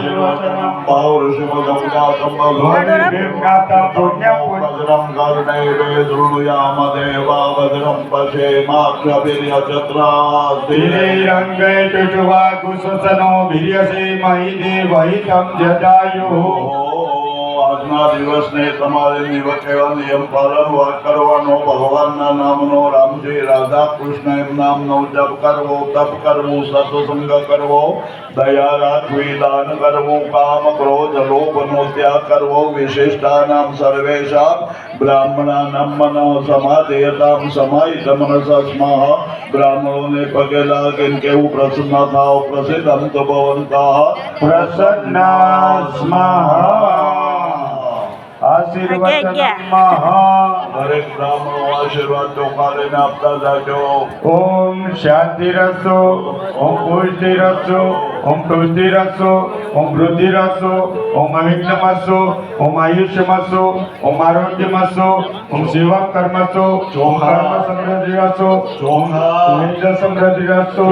आशीर्वचनम पौरुषमदं गातं भगवतीं गातं पुण्यं भद्रं कर्णैवे शृणुयाम देवा भद्रं पश्येमाक्षभिर्यजत्राः श्रीरङ्गे चुचुवा कुशसनो वीर्यसे महि देवहितं जटायुः આજના દિવસને તમારે નિવકેવા નિયમ પાલન કરવાનો ભગવાનના નામનો રામજી રાધા કૃષ્ણ એમ નામનો જપ કરવો તપ કરવું સત્સંગ કરવો દયા રાખવી દાન કરવું કામ ક્રોધ લોભનો ત્યાગ કરવો વિશિષ્ટાનામ સર્વેષામ બ્રાહ્મણાનામ મનો સમાધેયતામ સમાહિતમ રસસ્મઃ બ્રાહ્મણોને પગે લાગીને કેવું પ્રસન્ન થાઓ પ્રસિદ્ધમ તો ભવંતઃ પ્રસન્ના સ્મઃ આશીર્વાદ દરેક બ્રાહ્મણો આશીર્વાદ ચોખાને આપતા જાજો ઓમ શાંતિ રસો ઓમ પુષ્ટિ રસો ઓમ પુષ્ટિ રસો ઓમ વૃદ્ધિ રસો ઓમ અવિઘ્નમસો ઓમ આયુષ્યમસો ઓમ આરોગ્યમસો ઓમ સેવા કર્મસો ઓમ કર્મ સમૃદ્ધિ રસો ઓમ સમૃદ્ધિ રસો